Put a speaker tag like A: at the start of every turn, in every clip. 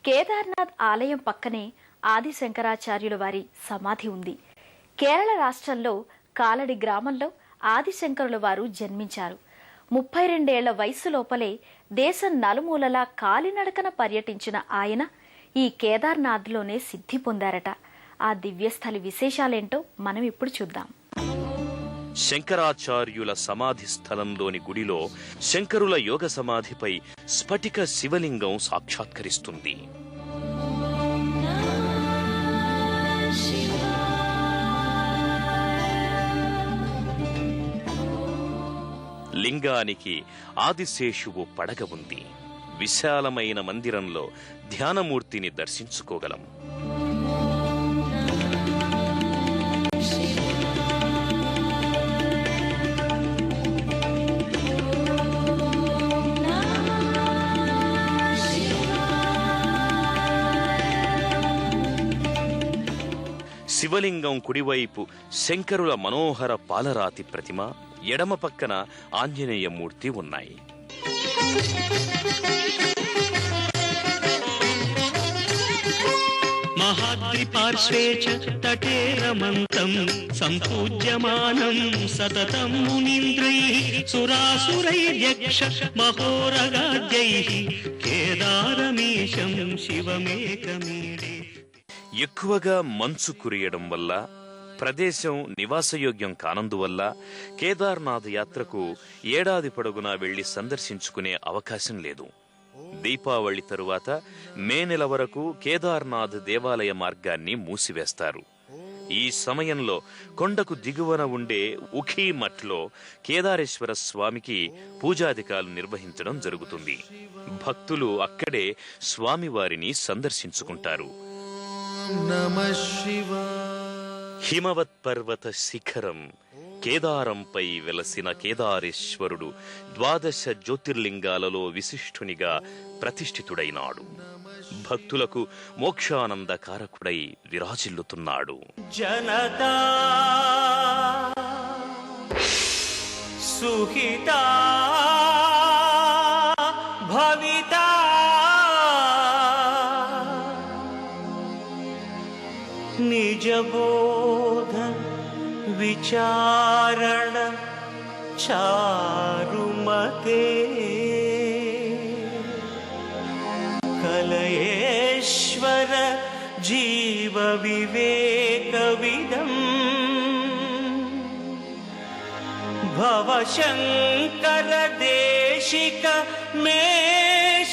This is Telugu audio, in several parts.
A: కేదార్నాథ్ ఆలయం పక్కనే ఆది శంకరాచార్యుల వారి సమాధి ఉంది. కేరళ రాష్ట్రంలో కాలడి గ్రామంలో ఆదిశంకరుల వారు జన్మించారు. 32 ఏళ్ల వయసు లోపలే దేశం నలుమూలలా కాలినడకన పర్యటించిన ఆయన ఈ కేదార్నాథ్లోనే సిద్ధి పొందారట. ఆ దివ్యస్థలి విశేషాలేంటో మనం ఇప్పుడు చూద్దాం.
B: శంకరాచార్యుల సమాధి స్థలంలోని గుడిలో శంకరుల యోగ సమాధిపై స్ఫటిక శివలింగం సాక్షాత్కరిస్తుంది. లింగానికి ఆదిశేషువు పడగ ఉంది. విశాలమైన మందిరంలో ధ్యానమూర్తిని దర్శించుకోగలం. శివలింగం కుడివైపు శంకరుల మనోహర పాలరాతి ప్రతిమ, ఎడమ పక్కన ఆంజనేయమూర్తి ఉన్నాయి.
C: మహాద్రి పార్శ్వే చ తటే రమంతం సంపూజ్యమానం సతతం మునీంద్రైః సురాసురైర్యక్ష మహోరగాద్యైః కేదారమీశం శివమేకమీడే.
B: ఎక్కువగా మంచు కురియడం వల్ల, ప్రదేశం నివాసయోగ్యం కానందువల్ల కేదార్నాథ్ యాత్రకు ఏడాది పొడవునా వెళ్లి సందర్శించుకునే అవకాశం లేదు. దీపావళి తరువాత మే నెల వరకు కేదార్నాథ్ దేవాలయ మార్గాన్ని మూసివేస్తారు. ఈ సమయంలో కొండకు దిగువన ఉండే ఉఖీమఠ్లో కేదారేశ్వర స్వామికి పూజాధికాలు నిర్వహించడం జరుగుతుంది. భక్తులు అక్కడే స్వామివారిని సందర్శించుకుంటారు. హిమవత్ పర్వత శిఖరం కేదారంపై వెలసిన కేదారేశ్వరుడు 12 జ్యోతిర్లింగాలలో విశిష్ఠునిగా ప్రతిష్ఠితుడైనాడు. భక్తులకు మోక్షానంద కారకుడై విరాజిల్లుతున్నాడు.
C: జనతా సుఖితా భవితా నిజబోధ విచారణ చారుమతే కలయేశ్వర జీవ వివేక విదం భవశంకర దేశిక మే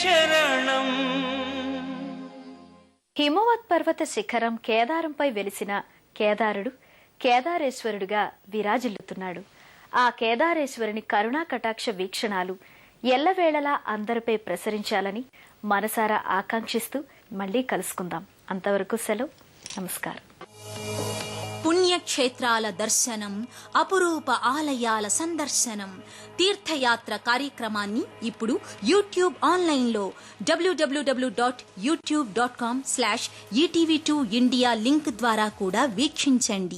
C: శరణం.
A: హిమవత్ పర్వత శిఖరం కేదారంపై వెలిసిన కేదారుడు కేదారేశ్వరుడుగా విరాజిల్లుతున్నాడు. ఆ కేదారేశ్వరుని కరుణా కటాక్ష వీక్షణాలు ఎల్లవేళలా అందరిపై ప్రసరించాలని మనసారా ఆకాంక్షిస్తూ మళ్లీ కలుసుకుందాం. అంతవరకు సెలవు. నమస్కారం.
D: పుణ్యక్షేత్రాల దర్శనం, అపురూప ఆలయాల సందర్శనం, తీర్థయాత్ర కార్యక్రమాన్ని ఇప్పుడు యూట్యూబ్ ఆన్లైన్లో www.youtube.com/etv2india లింక్ ద్వారా కూడా వీక్షించండి.